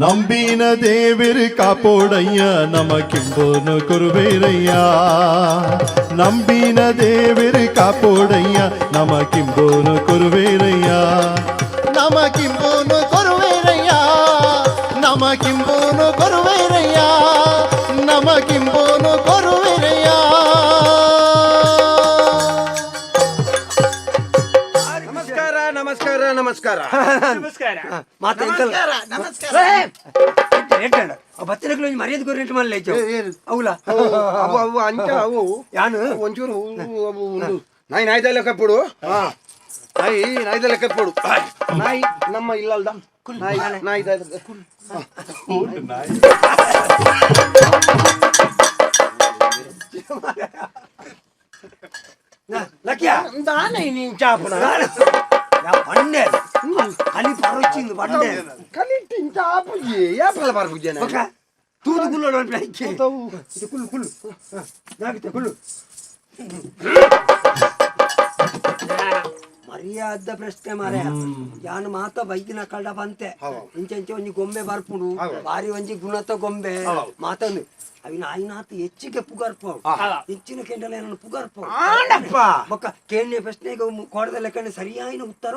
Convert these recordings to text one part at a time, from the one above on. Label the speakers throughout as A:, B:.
A: ನಂಬಿನ ದೇವರು ಕಾಪೋಡಯ್ಯ ನಮಕಿಂಬೋನು ಕೊರುವೇರಯ್ಯ ನಂಬಿನ ದೇವರು ಕಾಪೋಡಯ್ಯ ನಮಕಿಂಬೋನು ಕೊರುವೇರಯ್ಯ ನಮಕಿಂಬೋನು ಕೊರುವೇರಯ್ಯ ನಮಕಿಂಬೋನು ಕೊರುವೇರಯ್ಯ ನಮಕಿಂಬೋನು ಕೊರುವೇರಯ್ಯ.
B: ನಮಸ್ಕಾರ ನಮಸ್ಕಾರ
C: ನಮಸ್ಕಾರ
B: ಮಾತೆ ಬಚ್ಚನಗಳು ಮರ್ಯಾದೆ ಕೊರಿಯಂಟ್ ಮಾಡಲ್ಲ అవులా
D: అవు అవు అంటే అవు
B: యాను
D: ಒಂಚೂರು ಅವು ಒಂದು ನಾಯಿ ನಾಯ್ದ ಲೆಕ್ಕಪ್ಪಡು ನಾಯಿ ನಾಯ್ದ ಲೆಕ್ಕಪ್ಪಡು ನಾಯಿ ನಮ್ಮ ಇಲ್ಲಲ್ದ ನಾಯಿ ನಾಯಿ
B: లక్యా
D: దానై నీ చాపన
B: పండే అని పరొచ్చింది పండే
D: కలిటి చాపు ఏ పల పరపుజేన
B: ఒక తూదు గుల్లో ప్లైకి ఇది కుల్లు కుల్లు నాకితే కుల్లు ಮರ್ಯಾದ ಪ್ರಶ್ನೆ ಮಾರ ಯಾನು ಮಾತ ಬೈಕಿನ ಕಳ್ಳ ಬಂತೆ ಇಂಚೆ ಒಂಜಿ ಗೊಂಬೆ ಬರ್ಪುಡು ಬಾರಿ ಒಂಜಿ ಗುಣತ ಗೊಂಬೆ ಮಾತಂದು ಅವಿ ನಾಯಿನಾತ ಹೆಚ್ಚಿಗೆ ಪುಗಾರ್ಪ ಹೆಚ್ಚಿನ ಕೆಂಡಲ ಏನನ್ನು ಪುಗಾರ್ಪ ಬೊಕ್ಕ ಕೇಳ್ನೆ ಪ್ರಶ್ನೆಗೆ ಕೋಡದ ಲೆಕ್ಕನೆ ಸರಿಯಾಯಿನ ಉತ್ತರ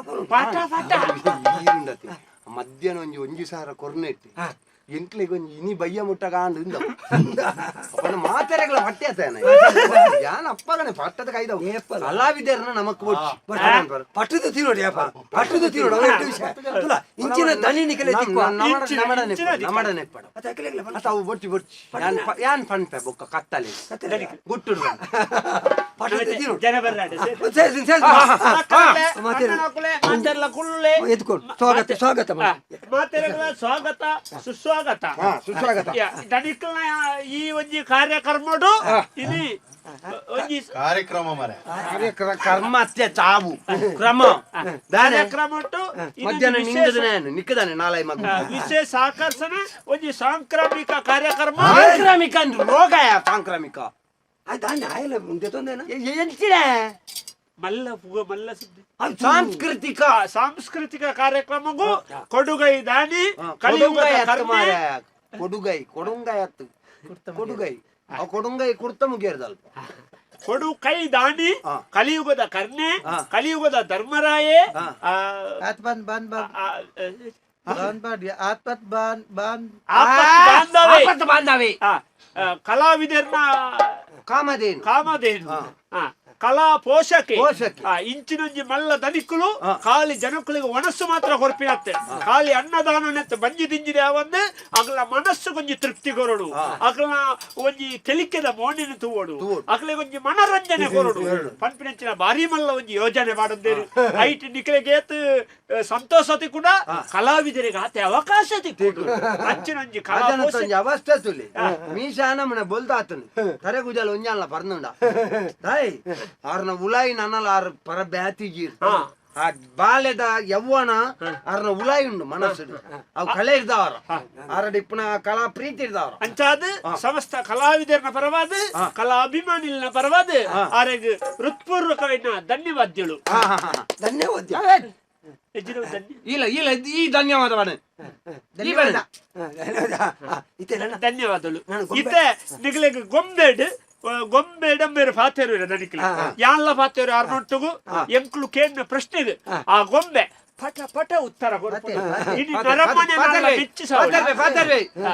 D: ಮಧ್ಯಾಹ್ನ ಒಂಜಿ ಒಂಜಿ ಸಾರ ಕೊರ್ನೆಟ್ಟಿ ಎಂಕ್ಲೆಗೆ ಒಂಜಿ ಇನಿ ಬಯ್ಯ ಮುಟ್ಟಗಾಂಡು ಮಾತೆರೆಗಳ ಪಟ್ಟೆ ಆತೇನೆ ಯಾನ್ ಅಪ್ಪಗನೆ ಪಟ್ಟದ ಕೈದವು ಕಲಾವಿದರನ್ನ ನಮಕ್
B: ಪಟ್ಟದ ತಿನ್ನೋಡಿ ಪಟ್ಟದ ತಿನ್ನೋಡು ಇಂಚಿನ ದನಿ ನಿಕಲೆ
D: ನಮಡ ನೆಪ್ಪಡ ಅವು ಬೊಟ್ಟಿ ಬೊಟ್ಟಿ ಯಾನ್ ಪಂಪೆ ಬೊಕ್ಕ ಕತ್ತಲೆ ಗುಟ್ಟು
C: ಜನ ಬರ್ರಾಡೆ
B: ಸ್ವಾಗತ ಸ್ವಾಗತ
C: ಮಾತೆರೆಗಳ ಸ್ವಾಗತ ಸುಸ್ವಾಗತ
D: ಸುಸ್ವಾಗತ
C: ದಣಿಕಲ್ನ ಈ ಒಂಜಿ ಕಾರ್ಯಕ್ರಮಡು ಇದು ಒಂಜಿ
A: ಕಾರ್ಯಕ್ರಮ ಮರೆ
D: ಕರ್ಮ ಅತ್ಯ ಚಾವು ಕ್ರಮ
C: ಕಾರ್ಯಕ್ರಮ
D: ಮಧ್ಯಾಹ್ನ ನಿಂದನೆ ನಿಕ್ಕದಾನೆ ನಾಳೆ ಮಗ
C: ವಿಶೇಷ ಆಕರ್ಷಣ ಒಂಜಿ ಸಾಂಕ್ರಾಮಿಕ ಕಾರ್ಯಕ್ರಮ
D: ಸಾಂಕ್ರಾಮಿಕ ರೋಗ ಸಾಂಕ್ರಾಮಿಕ
B: ದಾಂಡ ಆಯಲ್ಲ ಮುಂದೆ ತೊಂದೇನ
D: ಎಂತಿದೆ
C: ಮಲ್ಲ ಪುಗ ಮಲ್ಲ ಸುದ್ದಿ
D: ಸಾಂಸ್ಕೃತಿಕ
C: ಸಾಂಸ್ಕೃತಿಕ ಕಾರ್ಯಕ್ರಮಗೂ ಕೊಡುಗೈ ದಾನಿ
D: ಕೊಡುಗೈ ಕೊಡುಗೈ ಕೊಡುಂಗೈ ಅತ್ತು ಕೊಡುಗೈ ಆ ಕೊಡುಂಗೈ ಕುರ್ತ ಮುಗಿಯರ್ದಲ್ಪ
C: ಕೊಡು ಕೈ ದಾನಿ ಕಲಿಯುಗದ ಕರ್ಣೆ ಕಲಿಯುಗದ ಧರ್ಮರಾಯೇ
B: ಬಾಂಧವೇ
C: ಕಲಾವಿದರ್ನ
D: ಕಾಮಧೇನು
C: ಕಾಮಧೇನು ಕಲಾ ಪೋಷಕೆ ಇಂಚಿನಂಜಿ ಮಲ್ಲ ದನಿಕ್ಕುಲು ಖಾಲಿ ಜನಕ್ಕಳಿಗೆ ಒಣಸ್ಸು ಮಾತ್ರ ಕೊರಪಿನತ್ತೆ ಖಾಲಿ ಅನ್ನದಾನನೆತ್ತ ಬಂಜಿ ದಿಂಜಿದೆ ಅವಂದು ಅಗಲ ಮನಸ್ಸು ಕೊಂಚಿ ತೃಪ್ತಿ ಕೊರಡು ಅಗಲ ಒಂಜಿ ಕೆಲಿಕೆದ ಮೋಣಿನ ತೂವಡು ಅಗಲಿಗೆ ಒಂಜಿ ಮನರಂಜನೆ ಕೊರಡು ಪಂಪಿನಂಚಿನ ಬಾರಿ ಮಲ್ಲ ಒಂಜಿ ಯೋಜನೆ ಮಾಡುತ್ತೇನೆ ಐಟ್ ನಿಖಿಲೆಗೇತ್ ಸಂತೋಷತಿ ಕೂಡ ಕಲಾವಿದರಿಗೆ ಆತೆ ಅವಕಾಶ ತಿಕ್ಕು ಅಂಚಿನಂಜಿ ಕಲಾ
D: ಅವಸ್ಥೆ ತುಲಿ ಮೀಶಾನ ಮನ ಬೋಲ್ತಾತನು ತರೆಗುಜಲ್ ಒಂಜಾಲ ಪರ್ನುಂಡ ದೈ ಆರ್ನ ಉಲಾಯಿ ನನ್ನಲ್ಲ ಆರ್ ಪರ ಬ್ಯಾತಿಗೀರ್ ಆ ಬಾಲ್ಯದ ಯವ್ವನ ಆರ್ನ ಉಲಾಯಿ ಉಂಡು ಮನಸ್ಸು ಅವು ಕಲೆ ಇರ್ದವ್ರ ಆರಡಿ ಪುನಃ ಕಲಾ ಪ್ರೀತಿ ಇರ್ದವ್ರ
C: ಅಂಚಾದ ಸಮಸ್ತ ಕಲಾವಿದರನ ಪರವಾದ ಕಲಾ ಅಭಿಮಾನಿಗಳ ಪರವಾದ ಆರೆಗ್ ಹೃತ್ಪೂರ್ವಕವಾದ ಧನ್ಯವಾದ್ಯಗಳು
B: ಧನ್ಯವಾದ
D: ಇಲ್ಲ ಇಲ್ಲ ಈ ಧನ್ಯವಾದವನೇ
C: ಧನ್ಯವಾದಗಳು ಇತ್ತೆ ನಿಗಲಿಗೆ ಗೊಂಬೆಡ್ ಗೊಂಬೆ ಡಂಬೇರು ಪಾತೇರು ನನಗೆ ಯಾನ್ಲ ಪಾತೇರು ಆರ್ನೊಟ್ಟುಗು ಎಂಕ್ಲು ಕೇಂದ್ರ ಪ್ರಶ್ನೆಗೆ ಆ ಗೊಂಬೆ ಪಟ ಪಟ ಉತ್ತರ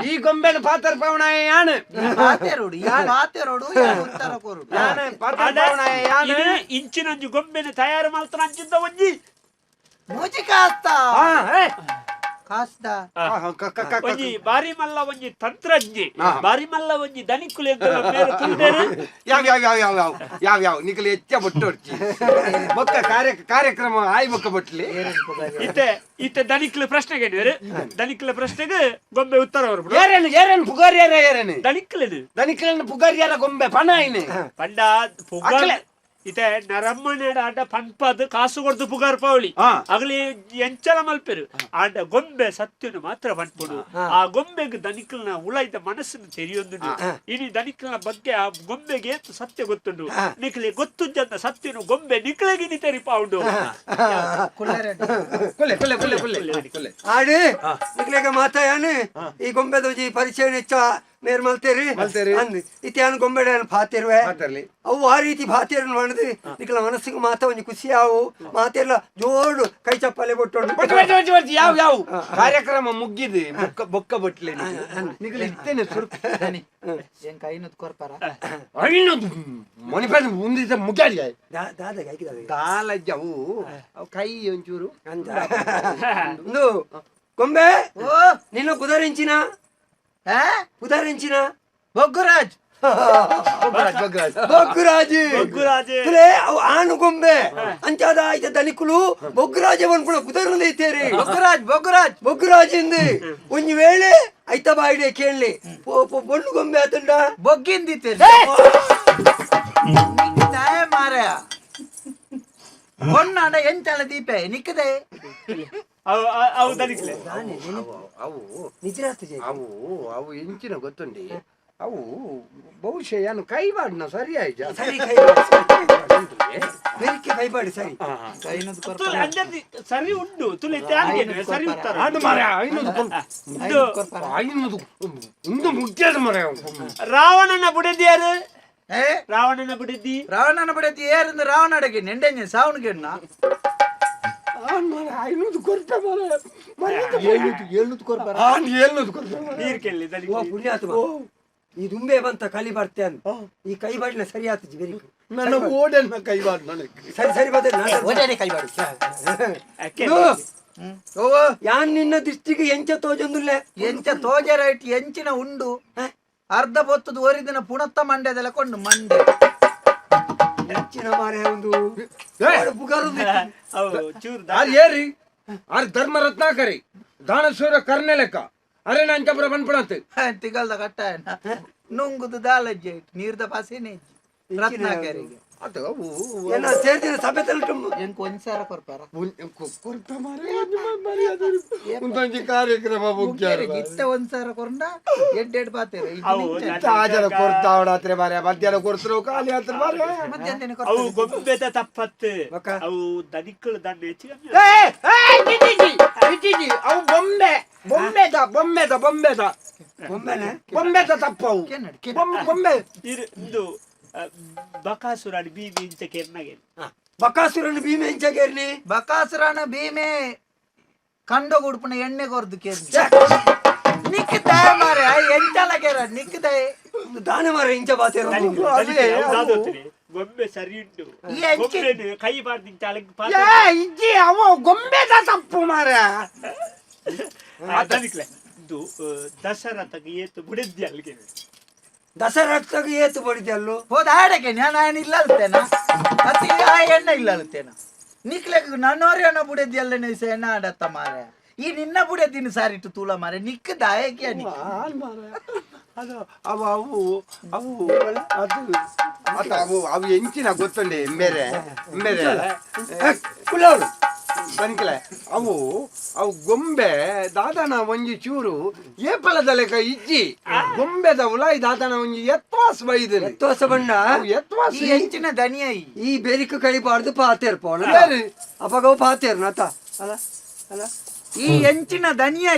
D: ಈ ಗೊಂಬೆನ ಪಾತ್ರ ಪವನ ಯಾನು
C: ಇಂಚಿನಂಜಿ ಗೊಂಬೆನ ತಯಾರು ಮಾಡ್ತಾನ ಅಂಚಿದ್ದ ಒಂಜಿ ಒಂಜಿ ಬಾರಿ ಮಲ್ಲ ಒಂಜಿ ತಂತ್ರಜ್ಞೆ ಬಾರಿ ಮಲ್ಲ ಒಂಜಿ ದನಿಕುಲೆ
D: ಯಾವ ನಿಕಲಿ ಹೆಚ್ಚ ಬೊಟ್ಟು ಬೊಕ್ಕ ಕಾರ್ಯಕ್ರಮ ಆಯ್ ಬೊಕ್ಕ ಬೊಟ್ಲಿ
C: ಇತ್ತೆ ಇತ್ತೆ ದನಿಕ್ಲ ಪ್ರಶ್ನೆಗೆ ದನಿಕ್ಲ ಪ್ರಶ್ನೆಗೆ ಗೊಂಬೆ ಉತ್ತರ ಹೊರಬಿಡು
D: ಏರೇನು ಪುಗಾರ್ಯಾರ ಏರೇನು
C: ದನಿಕ್ಲೇನು
D: ದನಿಕ್ಲನ್ನು ಪುಗಾರ್ಯಾರ ಗೊಂಬೆ ಪಣ ಐನೆ
C: ಪಂಡ ಪುಗಾರ್ ಇತ್ತೆ ನರಮ್ಮನೇಡ ಆಟ ಪನ್ಪದ್ ಕಾಸು ಕೊಡ್ದು ಪುಗಾರ್ ಪವಳಿ ಅಗಲಿ ಎಂಚಲ ಮಲ್ಪೆರು ಆಟ ಗೊಂಬೆ ಸತ್ಯನು ಮಾತ್ರ ಪನ್ಪುಡು ಆ ಗೊಂಬೆಗೆ ದನಿಕಲ್ನ ಉಳಾಯ್ದ ಮನಸ್ಸನ್ನು ತೆರೆಯೊಂದು ಇನಿ ದನಿಕಲ್ನ ಬಗ್ಗೆ ಆ ಗೊಂಬೆಗೆ ಏತು ಸತ್ಯ ಗೊತ್ತುಂಡು ನಿಕ್ಲೆ ಗೊತ್ತುಂಜಂತ ಸತ್ಯನು ಗೊಂಬೆ ನಿಕ್ಲೆಗಿನಿ ತೆರಿಪಾವುಂಡು
B: ಆಡಿ ನಿಕ್ಲೆಗೆ ಮಾತಾಯಾನೆ ಈ ಗೊಂಬೆ ದೋಜಿ ಪರಿಚಯ ನೆಚ್ಚ ಮೇರ್ ಮಲ್ತೇರಿ ಅಂದ್ ಇತ್ಯಾನ ಗೊಂಬೆಡೆ ಪಾತಿರುವೆ ಅವು ಆ ರೀತಿ ಪಾತಿರನ್ನು ಮಾಡಿದ್ರಿ ನಿಕ್ಲ ಮನಸ್ಸಿಗೆ ಮಾತ ಒಂಜಿ ಖುಷಿ ಆವು ಮಾತೆಲ್ಲ ಜೋಡು ಕೈ ಚಪ್ಪಲೆ ಕೊಟ್ಟೋಡು
D: ಯಾವ ಯಾವ ಕಾರ್ಯಕ್ರಮ ಮುಗಿದು ಬೊಕ್ಕ ಬಟ್ಲೆ ನಿಗಲ ಇತ್ತೇನೆ
E: ಐನೂರು ಕೊರ್ಪಾರ
D: ಐನೂರು ಮಣಿಪಾದ ಮುಂದಿದ್ದ ಮುಗ್ಯಾಡಿ
B: ದಾದಾಗ ಹಾಕಿದಾವೆ
D: ಕಾಲಜ್ಜ ಅವು ಅವು ಕೈ ಒಂಚೂರು
B: ಅಂತ ಒಂದು ಗೊಂಬೆ ನಿನ್ನ ಕುದರಿಂಚಿನ
E: ಬೊಗ್ಗುರಾಜ್
B: ಬೊಗ್ಗುರಾಜ್ ಅವು ಆನು ಗೊಂಬೆ ಅಂಚಾದ ಆಯ್ತ ದನಿಕುಲು ಬೊಗ್ಗುರಾಜ ಪನ್ಪುಣ ಕುದರ್ನದ ಐತೇರಿ ಬೊಗ್ಗುರಾಜ್ ಇಂದು ಒಂಜಿ ವೇಳೆ ಐತ ಬಾಯಿಡೆ ಕೇಳಲಿ ಬೊಣ್ಣು ಗೊಂಬೆ ಆತಂಡ
E: ಬೊಗ್ಗಿಂದಿತ್ತೇರಿ ಮಾರ ಬೊಣ್ಣಾಂಡ ಎಂಚಾಲ ದೀಪೆ ನಿಕ್ಕದೆ
C: ಅವು ದನಿಕ್ಲೆ
D: ಅವು
B: ನಿಜರಾತ್
D: ಅವು ಅವು ಎಂಚಿನ ಗೊತ್ತುಂಡಿ ಅವು ಬಹುಶಃ ಏನು ಕೈ ಬಾಡ್ನ ಸರಿ ಆಯ್ತು
B: ಸರಿ ಬೆರಿಕೆ ಕೈಪಾಡಿ ಸರಿ
C: ಸರಿ ಉಂಡು ತುಲೆ ಸರಿ ಉತ್ತರ ರಾವಣನ ಬುಡದಿಯಾರು ರಾವಣನ ಬುಡದಿ
E: ಏರಿಂದ ರಾವಣ ಅಡಗೆ ನೆಂಡೆಂಜೆ ಸಾವಣಿಗೆಣ್ಣ
C: ನೀರ್ ಕೇಳಿ
B: ಪುಣ್ಯಾತ್ಮ ಈ ದುಂಬೆ ಬಂತ ಕಲಿ ಬರ್ತೆ ಅಂತ ಈ ಕೈ ಬಾಡಿನ ಸರಿ ಆತಜಿ ಬೆರಿ
D: ನನ್ನ ಓಡನ್ನ ಕೈ ಬಾಡ್ ನನಗೆ
B: ಸರಿ ಬದ
E: ಕೈ ಬಾಡು
B: ಯಾನ್ ನಿನ್ನ ದೃಷ್ಟಿಗೆ ಎಂಚ ತೋಜೊಂದುಲ್ಲೆ
E: ಎಂಚ ತೋಜರೈಟ್ ಎಂಚಿನ ಉಂಡು ಅರ್ಧ ಹೊತ್ತದ ಓರಿದಿನ ಪುಣತ್ತ ಮಂಡ್ಯದೆಲ್ಲ ಕೊಂಡು ಮಂಡ್ಯ
B: ಹೆಚ್ಚಿನ ಮಾರೆ ಒಂದು
D: ಏರಿ ಆರ್ ಧರ್ಮ ರತ್ನಾಕರಿ ದಾನಶೂರ ಕರ್ನೆ ಲೆಕ್ಕ ಅರೆ ನಂಚಪುರ ಬಂದ್ಬಿಡತ್ತೆ
E: ತಿಗಲ್ದ ಕಟ್ಟ ನುಂಗುದು ದಾಲಜ್ಜೆ ನೀರ್ದ ಪಾಸೇನೆ ರತ್ನಾಕರಿಗೆ
D: ಅದು ಅವು
B: ಏನ ಸೇರ್ದಿನ ಸಭೆ ತಲುಟು
E: ಎಂಕ್ ಒಂದ್ಸಾರ ಕೊರ್ಪಾರ
D: ಒಂದೊಂದು ಕಾರ್ಯಕ್ರಮ ಮುಖ್ಯ
E: ಗಿಟ್ಟ ಒಂದ್ಸಾರ ಕೊರಂಡ ಎಡ್ಡೆಡ್ ಪಾತೇರ
D: ಆಜರ ಕೊಡ್ತಾವಡಾತ್ರೆ ಮಾರ್ಯ ಮಧ್ಯಾಹ್ನ ಕೊಡ್ತಿರೋ ಖಾಲಿ ಆತ್ರ ಮಾರ್ಯ
E: ಮಧ್ಯಾಹ್ನ
C: ಅವು ಗೊಂಬೆದ ತಪ್ಪತ್ತು ಅವು ದನಿಕ್ಕಳು ದಂಡ ಹೆಚ್ಚಿಗೆ
D: ಅವು ಬೊಂಬೆ ಬೊಂಬೆದ ಬೊಂಬೆದ ಬೊಂಬೆದ
B: ಬೊಂಬೆನೆ
D: ಬೊಂಬೆದ ತಪ್ಪವು ಬೊಂಬೆ
C: ಇದು ಬಕಾಸುರಾಡಿ ಬೀದಿ ಇಂಚ ಕೆರ್ನಾಗೆ
B: ಬಕಾಸುರನ ಭೀಮೆ ಎಂಚಗೇರ್ನಿ
E: ಬಕಾಸುರನ ಭೀಮೆ ಕಂಡ ಗುಡ್ಪುನ ಎಣ್ಣೆ ಕೊರ್ದು ಕೇರ್ನಿ ನಿಕ್ಕಿದಾಯ ಮಾರೆ ಎಂಟಲ ಕೇರ ನಿಕ್ಕಿದಾಯ
B: ದಾನ ಮಾರೆ ಇಂಚ ಬಾತೇರ
C: ಗೊಂಬೆ ಸರಿ ಉಂಟು
E: ಎಂಚಿ
C: ಕೈ ಬಾರ್ದಿ
D: ಇಜ್ಜಿ ಅವ ಗೊಂಬೆದ ತಪ್ಪು ಮಾರ್ಯ
C: ದನಿಕ್ಲೆ ಇದು ದಸರಥಗೆ ಏತು ಬುಡದ್ದಿ ಅಲ್ಲಿಗೆ
B: ದಸರಾಗೆ ಏತು ಬಡಿದೆ ಅಲ್ಲೋ
E: ಹೋದ ಆಡಕ್ಕೆ ನಾನು ಇಲ್ಲಲ್ತೇನ ಮತ್ತೆ ಆ ಎಣ್ಣೆ ಇಲ್ಲಲ್ತೇನ ನಿಕ್ಲೆಗ್ ನನ್ನೋರಿ ಅನ್ನ ಬುಡದಿ ಎಲ್ಲ ಎಣ್ಣ ಆಡತ್ತ ಮಾರೆ ಈ ನಿನ್ನ ಬುಡದಿನ ಸಾರಿಟ್ಟು ತೂಲ ಮಾರೆ ನಿಕ್ಕ ದಾಯಕ್ಕೆ
D: ಅದು ಅವು ಅವು ಅವು ಅದು ಅದು ಅವು ಅವು ಎಂಚಿನ ಗೊತ್ತುಂಡಿ ಎಂಬೇರೆ ಎಂಬೇರೆ
B: ಕುಲೋಡು
D: ಬನ್ಕಲೆ ಅವು ಅವು ಗೊಂಬೆ ದಾದನ ಒಂಜಿ ಚೂರು ಏಪಲದ ಲೆಕ್ಕ ಇಜ್ಜಿ ಗೊಂಬೆದ ಉಲಾಯಿ ದಾದನ ಒಂಜಿ ಎತ್ವಾಸ್ ಬೈದಲ್ಲಿ
B: ಎತ್ತೋಸ ಬಂಡ
D: ಎತ್ವಾಸ್
E: ಈ ಎಂಚಿನ ದನಿಯ
B: ಈ ಬೆರಿಕು ಕೈಬಾರ್ದು ಪಾತೇರ್ ಪೋಣ ಅಪಗವು ಪಾತೇರ್ ನತ ಅಲ್ಲ ಅಲ್ಲ
E: ಈ ಎಂಚಿನ ದನಿಯ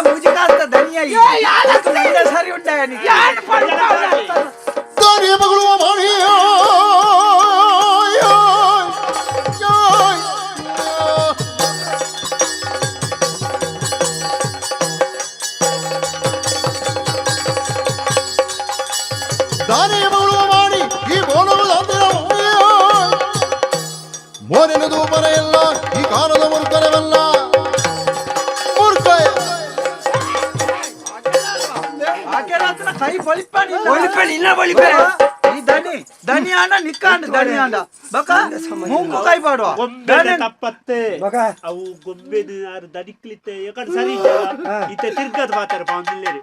E: ಮುಜುಗಾತ ದನಿಯ ಸರಿ ಉಂಟ
A: ದಾರಿಯ ಮಗಳು ಮಾಡಿಯೋ ದಾರಿಯ ಮಗಳು ಮಾಡಿ ಈ ಬೋನವು ಮೋರೆನದು ಬರೆಯಲ್ಲ ಈ ಕಾಲದ ಮುರ್ಕರವಲ್ಲ
E: ಕೈ ಬಳಿಪ
B: ಇಲ್ಲ ಬಳಿಪೆ
E: ಈ ದನಿ ದನಿಯಾನ ನಿಕ್ಕಾಂಡ ದನಿಯಾನ ಬಕ ಮುಂಗು ಕೈ ಪಾಡುವ
C: ಗೊಂಬೆ ತಪ್ಪತ್ತೆ
B: ಮಗ
C: ಅವು ಗೊಂಬೆದು ಯಾರು ದಡಿಕ್ಲಿತ್ತೆ ಯಾಕಂದ್ರೆ ಸರಿ ಇತ್ತೆ ತಿರ್ಗದ್ ಮಾತಾರ ಪಾವಂದಿಲ್ಲೇರಿ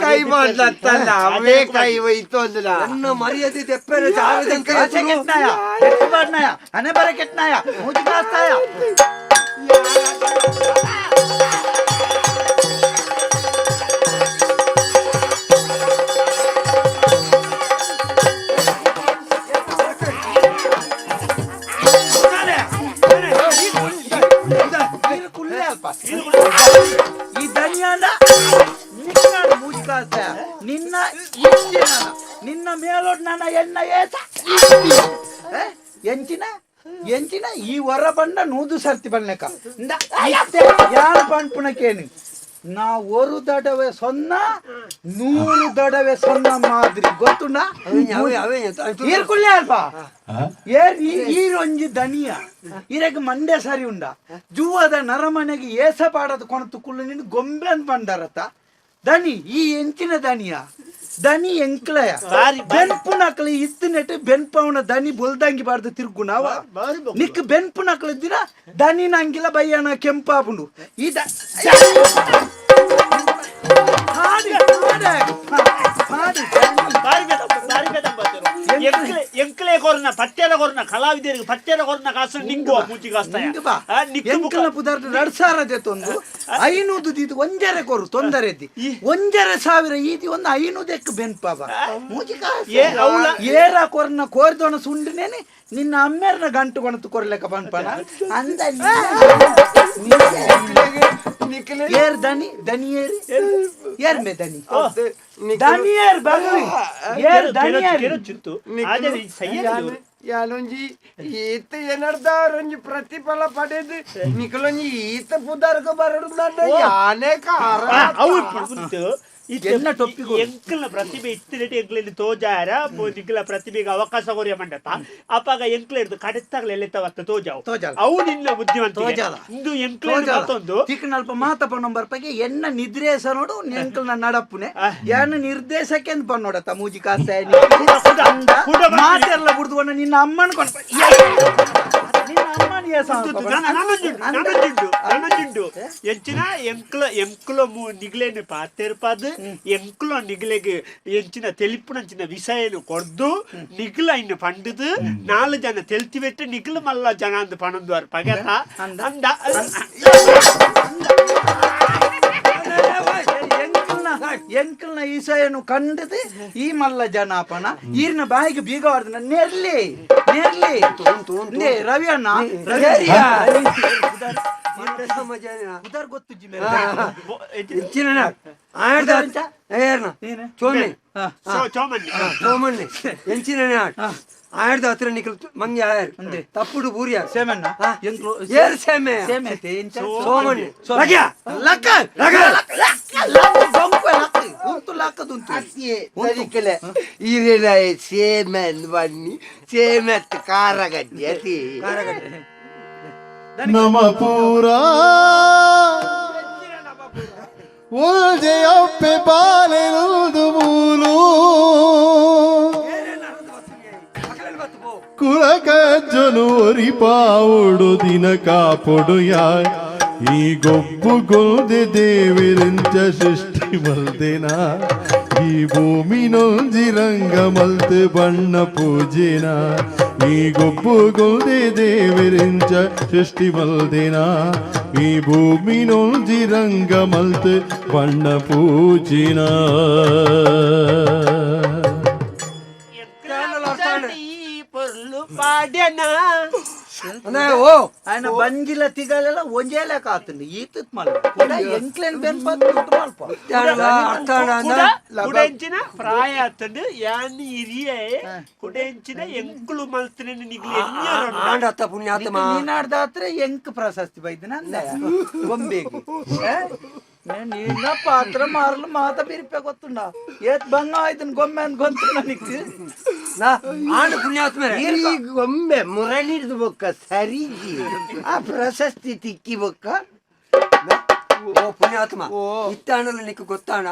D: ಕೈ ಮಾಡ್ಲತ್ತಲ್ಲ ಅವೇ ಕೈ ಹೋಯ್ತು ಅಂದ್ರ
B: ನನ್ನ ಮರ್ಯಾದೆ ತೆಪ್ಪರೆ ಜಾಗದಂಕ
E: ಕಾಸೆ ಕೆಟ್ನಾಯ ಕೆಟ್ಟು ಬಾಡ್ನಾಯ ಹನೆ ಬರ ಕೆಟ್ನಾಯ ಮೂಜಿ ಕಾಸ್ತಾಯ ಈ ಧನಿಯಾನ ನಿನ್ನ ಮೂಜಿ ಕಾಸ್ತಾಯ ನಿನ್ನ ನಿನ್ನ ಮೇಲೋಡ್ ನನ್ನ ಎಣ್ಣ ಏತ ಎಂಚಿನ ಎಂಚಿನ ಈ ವರ ಬಂಡ ನೂದು ಸರ್ತಿ ಬಣ್ಣಕ ಯಾರು ಪಂಪುಣಕೇನು ನಾ ஒரு தடவை சொன்னா 100 தடவை சொன்ன மாதிரி ಗೊತ್ತುಂಡ ಏರ್ಕೊಳ್ಳೆ ಅಲ್ಪ ಈ ಒಂಜಿ ದನಿಯ ಇರಗೆ ಮಂಡ್ಯ ಸರಿ ಉಂಡ ಜೂವದ ನರಮನೆಗೆ ಏಸ ಪಾಡದ ಕೊಣತು ಕುಳ್ಳು ನಿನ್ನ ಗೊಂಬೆ ಅಂತ ಬಂಡಾರತ್ತ ದನಿ ಈ ಎಂಚಿನ ದನಿಯ ದನಿ ಎಂಕ್ಲಯ ಬೆನ್ಪು ನಕಲಿ ಇತ್ತು ನೆಟ್ಟು ಬೆನ್ಪವನ ದನಿ ಬೊಲ್ದಂಗಿ ಬಾರ್ದು ತಿರುಗು ನಾವ ನಿಕ್ ಬೆನ್ಪು ನಕಲಿ ದಿನ ದನಿ ನಂಗಿಲ್ಲ ಬಯ್ಯಣ ಕೆಂಪಾಪುಂಡು ಈ
C: ಎಂಕ್ಲೆ ಕೊರ್ನ ಪಠ್ಯದ ಕೊರ್ನ ಕಲಾವಿದರಿಗೆ ಪಠ್ಯದ ಕೊರ್ನ ಕಾಸು ನಿಂಗುವ ಮೂಚಿ ಕಾಸ್ತಾಯ
E: ಪುದಾರ್ಥ 2,000 ತೊಂದು 500 ದೀತು ಒಂಜರೆ ಕೊರು ತೊಂದರೆ ಒಂಜರೆ ಸಾವಿರ ಈದಿ ಒಂದು 500 ಎಕ್ಕ ಬೆನ್ಪಾಬ ಏರ ಕೊರ್ನ ಕೋರ್ದೋಣ ಸುಂಡಿನೇನೆ ನಿನ್ನ ಅಮ್ಮೇರ್ನ ಗಂಟು ಕೊಣತು ಕೊರ್ಲೆಕ್ಕ ಬನ್ಪನ ಅಂದ ಏರ್ ದನಿ ದನಿ ಏರ್ ಮೇ ದನಿ ದನಿ ಏರ್ ಬಗಲಿ ಏರ್ ದನಿ
D: ಯಾಲೊಂಜಿ ಈತ ಏನರ್ದವ್ರೊಂಜಿ ಪ್ರತಿಫಲ ಪಡೆದು ನಿಖಲೊಂಜಿ ಈತ ಪುದಾರ್ಕ ಬರಡು ಯಾನೇ ಕಾರ
C: ಎಂಕಲ್ನ ಪ್ರತಿಭೆ ಇತ್ತಿನಟ್ಟು ಎಂಕ್ಲೆಲ್ಲಿ ತೋಜಾರ ನಿಖಲ ಪ್ರತಿಭೆಗೆ ಅವಕಾಶ ಕೊರಿಯ ಮಂಡತ ಅಪ್ಪಾಗ ಎಂಕ್ಲೆ ಹಿಡಿದು ಕಡೆತ್ತಾಗಲ ಎಲ್ಲೆತ್ತವತ್ತ ತೋಜಾವು ಅವು ನಿನ್ನ ಬುದ್ಧಿವಂತ ಇಂದು ಎಂಕ್ಲೆ ಮತ್ತೊಂದು
E: ತಿಕ್ಕನಲ್ಪ ಮಾತಪ್ಪ ನಂಬರ್ ಬಗ್ಗೆ ಎನ್ನ ನಿದ್ರೇಸ ನೋಡು ಎಂಕಲ್ನ ನಡಪ್ಪುನೆ ಯಾನ ನಿರ್ದೇಶಕ್ಕೆ ಅಂತ ಬಂದೋಡತ್ತ ಮೂಜಿ ಕಾಸ ಮಾತೆಲ್ಲ ಬಿಡ್ದು ನಿನ್ನ ಅಮ್ಮನ ಕೊಂಡ ನಿನ್ನ ಅಮ್ಮನ
C: ಎಂಚಿನ ಎಂಕ್ಲ ನಿಗ್ಲೇನು ಪಾತೆರ್ಪಾದು ಎಂಕ್ಲ ನಿಗ್ಲೆಗೆ ಎಂಚಿನ ತೆಲಿಪುನಂಚಿನ ವಿಷಯನು ಕೊಡ್ದು ನಿಗ್ಲ ಇನ್ನು ಪಂಡದು 4 ಜನ ತೆಲ್ತಿವೆಟ್ಟು ನಿಗ್ಲ ಮಲ್ಲ ಜನ ಅಂದು ಪಣಂದು ಪಗೆತ ಅಂದ
E: ಎಂಕಲ್ನ ಈಸೆಯನ್ನು ಕಂಡದೆ ಈ ಮಲ್ಲ ಜನಾಪನ ಈರ್ನ ಬಾಯಿಗೆ ಬೀಗ ಹೊಡೆದ ನೆರ್ಲಿ ನೆರ್ಲಿ ರವಿ ಅಣ್ಣ ಉದರ್ ಗೊತ್ತು
B: చోమన్ని ఎంచిన ఆడద అతను నీకు మంగి ఆయారు తప్పుడు బూరియా
E: సేమన్న
B: ఏర్ సేమే
E: సేమేతే
B: సోమన్ని
E: లగ్యా లక్క ಗೊಂಕು ಲಕ್ಕ ಉಂತು ಲಕ್ಕದುಂತು
D: ಅದಕ್ಕೆಲೆ ಈರೆಲ್ಲ ಸೇಮೆನ್ ಬನ್ನಿ ಸೇಮೆತ್ ಕಾರಗಡ್ಡಿ ಅತಿ
A: ನಮ ಪೂರಾ ಒಲ್ಜೆಯಪ್ಪೆ ಪಾಲೆನುದು ಮೂಲು ಕುಲಕಜ್ಜನು ಒರಿಪಾವುಡು ದಿನ ಕಾಪೊಡುಯಾಯ್ ಈ ಗೊಬ್ಬು ಗೊಲ್ದೆ ದೇವಿರಿಂಚ ಸೃಷ್ಟಿ ಮಲ್ದೆನ ಈ ಭೂಮಿ ನೊಂಜಿರಂಗ ಮಲ್ತೆ ಬಣ್ಣ ಪೂಜೆನ ಈ ಗೊಬ್ಬು ಗೊಲ್ದೆ ದೇವಿರಿಂಚ ಸೃಷ್ಟಿ ಮಲ್ದೆನ ಈ ಭೂಮಿ ನೊಂಜಿರಂಗ ಮಲ್ತೆ ಬಣ್ಣ ಪೂಜಿನ
E: ఆయన బంజిల తిగల ఒంజేలే కాతుంది ఈత్ మళ్ళీ ఎంక్లేన్ బెన్పత్ మల్ప
C: ಕುಡೆಂಚಿನ ಪ್ರಾಯ ಆತಂಡು ಯಾನಿ ಹಿರಿಯೇ ಕುಡೆಂಚಿನ ಎಂಕ್ಲು ಮಲ್ತನೆ ನಿಗ್ಲಿ
B: ಆಂಡತ್ತ ಪುಣ್ಯಾತ್ಮ
E: ನೀನಾಡ್ದಾತ್ರೆ ಎಂಕ್ ಪ್ರಶಸ್ತಿ ಬೈದಿನ ಅಂದ ಗೊಂಬೆಗೆ ನಿನ್ನ ಪಾತ್ರ ಮಾರಲು ಮಾತ ಬಿರಿಪೆ ಗೊತ್ತುಂಡ ಏತ್ ಬಂಗ ಆಯ್ತನ್ ಗೊಂಬೆ ಅಂತ ಗೊತ್ತುಂಡ ನಿಕ್ಕು
B: ಆಂಡ ಪುಣ್ಯಾತ್ಮ
D: ಈ ಗೊಂಬೆ ಮುರಳಿಡ್ದು ಬೊಕ್ಕ ಸರಿಜಿ ಆ ಪ್ರಶಸ್ತಿ ತಿಕ್ಕಿ ಬೊಕ್ಕ
B: ఓ పుణ్యాత్మ ఇత్తానలు నీకు గొత్తాన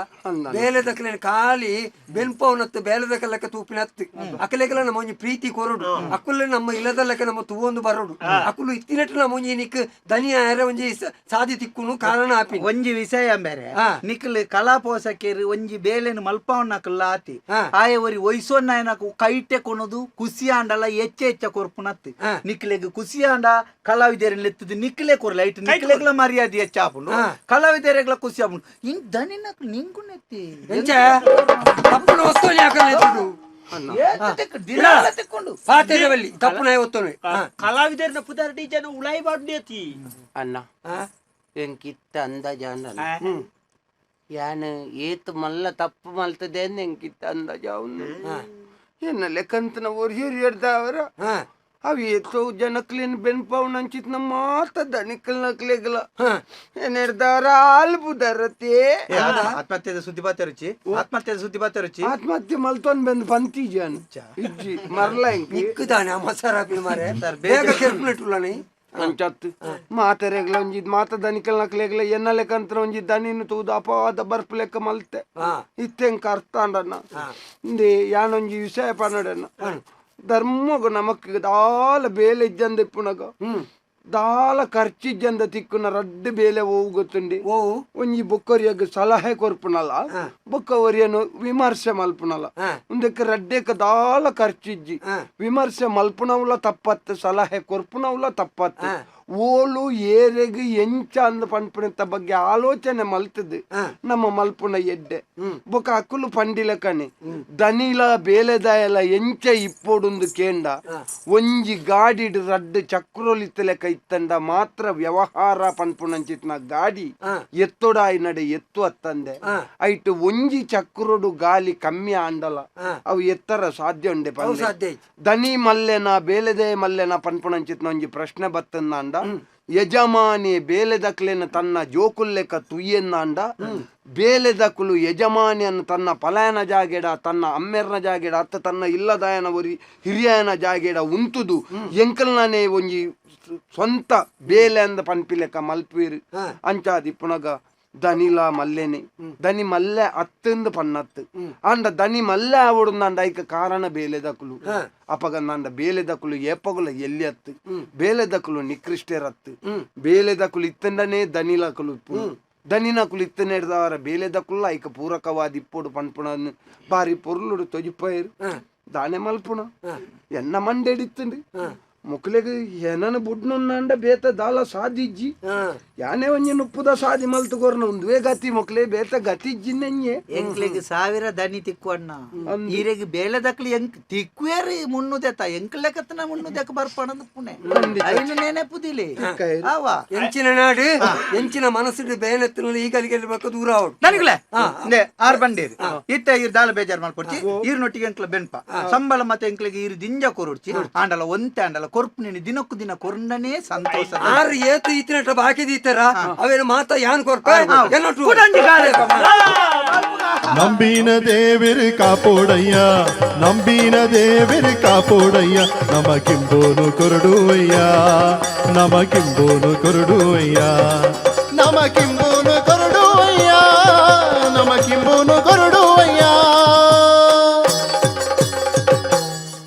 B: బేలదకల ఖాళీ ಬೆನ್ಪವನತ್ತು ಬೇಲದಕ ಲೆಕ್ಕ ತೂಪಿನತ್ತು ಅಕಲೆಗಲ ನಮ್ಮ ಒಂಜಿ ಪ್ರೀತಿ ಕೊರಡು ಅಕುಲ್ಲ ನಮ್ಮ ಇಲ್ಲದ ಲೆಕ್ಕ ನಮ್ಮ ತೂವೊಂದು ಬರೋಡು ಅಕುಲು ಇತ್ತಿನಟ್ಟು ನಮ್ಮ ಒಂಜಿ ನಿಕ್ ದನಿಯ ಯಾರ ಒಂಜಿ ಸಾದಿ ತಿಕ್ಕುನು ಕಾರಣ ಆಪಿ
E: ಒಂಜಿ ವಿಷಯ ಬೇರೆ ನಿಕ್ಲು ಕಲಾ ಪೋಸಕೇರಿ ಒಂಜಿ ಬೇಲೆನು ಮಲ್ಪವನ್ನಕಲ್ಲ ಆತಿ ಆಯ ಒರಿ ಒಯ್ಸೊನ್ನಾಯನಕು ಕೈಟೆ ಕೊನದು ಕುಸಿಯಾಂಡಲ ಎಚ್ಚ ಕೊರ್ಪುನತ್ತು ನಿಕ್ಲೆಗ್ ಕುಸಿಯಾಂಡ ಕಲಾವಿದರೆನ್ ಎತ್ತದು ನಿಕ್ಲೆ ಕೊರ್ಲ ಐಟ್ ನಿಕ್ಲೆಗ್ಲ ಮರ್ಯಾದೆ ಹೆಚ್ಚಾಪುಂಡು ಕಲಾವಿದರೆಗ್ಲ ಕುಸಿ ಆಪುಂಡು ಇನ್ ದನಿನಕ್ ನಿಂಗು ನೆತ್ತಿ
B: ತಪ್ಪುನ ವಸ್ತುని ಹಾಕಲೆತ್ತುಡು
E: ದಿನಾಲ ತೆಕ್ಕೊಂಡು
B: ಪಾತೆರವಲ್ಲಿ ತಪ್ಪುನ ವಸ್ತುని
C: ಕಲಾವಿದರನ್ನ ಪುದಾರ ಡಿಜನ ಉಳಾಯಿ ಬಾಡ್ನೇತಿ
D: ಅಣ್ಣ ಎಂಕಿತ್ತ ಅಂದಾಜ ಅಣ್ಣ ಯಾನ್ ಏತ್ ಮಲ್ಲ ತಪ್ಪು ಮಲ್ತದೆ ಎಂಕಿತ್ತ ಅಂದಾಜ ಅವನು ಎನ್ನ ಲೆಕ್ಕಂತನ ಓರ್ ಹಿರಿಯರ್ದವರ ಅవి ಎತ್ತೋ ಜನಕ್ಲೇನ್ ಬೆನ್ಪವನಂಚಿತ್ ನಮ್ಮ ಮಾತ ದನಿಕಲ್ ನಕ್ಲೆಗಲ ಏನಿರ್ದಾರ ಆಲ್ಬು ದರತೆ
E: ಆತ್ಮಹತ್ಯೆದ ಸುದ್ದಿ ಬಾತೆ ರುಚಿ ಆತ್ಮಹತ್ಯೆದ ಸುದ್ದಿ ಬಾತೆ ರುಚಿ
D: ಆತ್ಮಹತ್ಯೆ ಮಲ್ತೊನ್ ಬೆಂದ್ ಪಂತಿ ಜನ್ ಇಜ್ಜಿ ಮರ್ಲ
B: ನಿಕ್ಕದಾನೆ ಅಮಸರಾಪಿ ಮಾರೆ ಬೇಗ ಕೆರ್ಪುಲೆಟ್ಟುಲನಿ
D: ಅಂಚತ್ತು ಮಾತರೆಗ್ಲ ಒಂಜಿದ್ ಮಾತ ದನಿಕಲ್ ನಕ್ಲೆಗ್ಲ ಎನ್ನ ಲೆಕ್ಕಂತರ ಒಂಜಿದ್ ದನಿನು ತೂದು ಅಪವಾದ ಬರ್ಪು ಲೆಕ್ಕ ಮಲ್ತೆ ಇತ್ತೆಂಕ ಅರ್ಥ ಅಂಡಣ್ಣ ಇಂದೆ ಯಾನೊಂಜಿ ವಿಷಯ ಪನ್ನಡಣ್ಣ ಧರ್ಮಗ ನಮಕ್ ದಾಲ ಬೇಲೆ ಇಜ್ಜಂದ ಇಪ್ಪುನಗ ದಾಲ ಖರ್ಚಿಜ್ಜಂದ ತಿಕ್ಕುನ ರಡ್ಡು ಬೇಲೆ ಹೋವು ಗೊತ್ತುಂಡಿ ಒಂಜಿ ಬೊಕ್ಕರಿಯಾಗ ಸಲಹೆ ಕೊರ್ಪುನಲ್ಲ ಬೊಕ್ಕವರಿಯನ್ನು ವಿಮರ್ಶೆ ಮಲ್ಪುನಲ್ಲ ಒಂದಕ್ಕೆ ರಡ್ಡೆಕ ದಾಲ ಖರ್ಚಿಜ್ಜಿ ವಿಮರ್ಶೆ ಮಲ್ಪುನವುಲ ತಪ್ಪತ್ತು ಸಲಹೆ ಕೊರ್ಪುನವುಲ ತಪ್ಪತ್ತು ಓಲು ಏರೆಗ್ ಎಂಚ ಅಂದ ಪಂಪುನಂತ ಬಗ್ಗೆ ಆಲೋಚನೆ ಮಲ್ತದೆ ನಮ್ಮ ಮಲ್ಪುನ ಎಡ್ಡೆ ಬೊಕ ಅಕ್ಕುಲು ಪಂಡಿಲ ಕಣಿ ದನಿಲ ಬೇಲೆದಾಯಲ ಎಂಚ ಇಪ್ಪೊಡುಂದು ಕೇಂಡ ಒಂಜಿ ಗಾಡಿಡ್ ರಡ್ಡು ಚಕ್ರೋಲಿತ್ತ ಲೆಕ್ಕ ಇತ್ತಂಡ ಮಾತ್ರ ವ್ಯವಹಾರ ಪನ್ಪುನಂಚಿತ್ನ ಗಾಡಿ ಎತ್ತೊಡಾಯಿ ನಡೆ ಎತ್ತು ಅತ್ತಂದೆ ಐಟ್ ಒಂಜಿ ಚಕ್ರೋಡು ಗಾಲಿ ಕಮ್ಮಿ ಆಂಡಲ ಅವು ಎತ್ತರ ಸಾಧ್ಯ ಉಂಡೆ ದನಿ ಮಲ್ಲೆನ ಬೇಲೆದೆ ಮಲ್ಲೆನ ಪನ್ಪುನಂಚಿತ್ನ ಒಂಜಿ ಪ್ರಶ್ನೆ ಬತ್ತಂದ ಯಜಮಾನಿ ಬೇಲೆದಕ್ಲೆನ ತನ್ನ ಜೋಕುಲ್ಲೆಕ್ಕ ತುಯ್ಯನ್ನಾಂಡ ಬೇಲೆದಕುಲು ಯಜಮಾನಿಯನ್ನು ತನ್ನ ಪಲಾಯನ ಜಾಗೆಡ ತನ್ನ ಅಮ್ಮೆರ್ನ ಜಾಗೆಡ ಅತ್ತ ತನ್ನ ಇಲ್ಲದಾಯನ ಒರಿ ಹಿರಿಯನ ಜಾಗೆಡ ಉಂತುದು ಎಂಕಲ್ನೇ ಒಂಜಿ ಸ್ವಂತ ಬೇಲೆ ಅಂದ ಪನ್ಪಿಲೆಕ್ಕ ಮಲ್ಪೀರು ಅಂಚಾದಿ ಪುನಗ ದನಿಲ ಮಲ್ಲೆನೆ ದನಿ ಮಲ್ಲೆ ಅತ್ತಂದು ಪನ್ನತ್ತು ಅಂಡ ದನಿ ಮಲ್ಲೆ ಆವಡುಂದ ಐಕ ಕಾರಣ ಬೇಲೆದಕುಲು ಅಪಗಂದ ಬೇಲೆದಕುಲು ಏಪಗುಲ ಎಲ್ಲಿ ಅತ್ತು ಬೇಲೆದಕುಲು ನಿಕೃಷ್ಟರತ್ತು ಬೇಲೆದಕುಲು ಇತ್ತಂಡನೇ ದನಿಲಕುಲು ದನಿನಕುಲು ಇತ್ತನೆ ಹಿಡ್ದವರ ಬೇಲೆದಕುಲ್ಲ ಐಕ ಪೂರಕವಾದ ಇಪ್ಪೊಡು ಪನ್ಪುಣ ಬಾರಿ ಪೊರ್ಲುಡು ತೊಜಿಪಯರು ದಾನೆ ಮಲ್ಪುಣ ಎನ್ನ ಮಂಡೆಡಿತ್ತಂಡಿ ಮೊಕ್ಲೆಗ್ ಏನನ ಬುಡ್ನುಂಡ ಬೇತ ದಾಲ ಸಾದಿಜ್ಜಿ ಯಾನೇ ಒಂಜಿ ನುಪ್ಪುದ ಸಾದಿ ಮಲ್ತುಗೋರ್ನ ಒಂದುವೇ ಗತಿ ಮೊಕ್ಲೆ ಬೇತ ಗತಿಜ್ಜಿನ್ನೆ
E: ಎಂಕ್ಲೆಗ್ ಸಾವಿರ ದನಿ ತಿಕ್ಕುವಣ್ಣ ಈರೆಗ್ ಬೇಲೆದಕ್ಲಿ ಎಂಕ್ ತಿಕ್ಕುವೇರಿ ಮುನ್ನುದೆತ ಎಂಕ್ಲೆಕತ್ತನ ಮುನ್ನುದೆಕ ಬರ್ಪಣದ ಪುಣೆ ಐನು ನೇನೆ ಪುದಿಲಿ ಅವ
B: ಎಂಚಿನ ನಾಡು ಎಂಚಿನ ಮನಸ್ಸಿನ ಬೇನೆತ್ತಿನಲ್ಲಿ ಈಗಲಿಗೆ ಬೇಕು ದೂರ ಔಟ್
E: ನನಗ್ಲೆ ಆರ್ ಬಂಡೇರಿ ಇತ್ತ ಇರ್ ದಾಲ ಬೇಜಾರ್ ಮಾಡ್ಕೊಡ್ತಿ ಈರ್ನೊಟ್ಟಿಗೆ ಎಂಕ್ಲ ಬೆನ್ಪ ಸಂಬಳ ಮತ್ತೆ ಎಂಕ್ಲೆಗೆ ಇರ್ ದಿಂಜ ಕೊರುಡ್ಚಿ ಆಂಡಲ ಒಂತೆ ಆಂಡಲ ಕೊರ್ಪುನಿ ದಿನಕ್ಕೂ ದಿನ ಕೊರ್ಂಡನೇ ಸಂತೋಷ
B: ಆರು ಏತು ಇತ್ತಿನಟ ಬಾಕಿ ದೀತರ ಅವೇನು ಮಾತ ಯಾನ್ ಕೊರ್ಪ
A: நம்பின தேவிரு காப்போடையா நம்பின தேவிரு காப்போடையா நமக்கிம்போನು ಕೊರಡುವಯ್ಯ நமக்கிம்போನು ಕೊರಡುವಯ್ಯ நமக்கிம்போ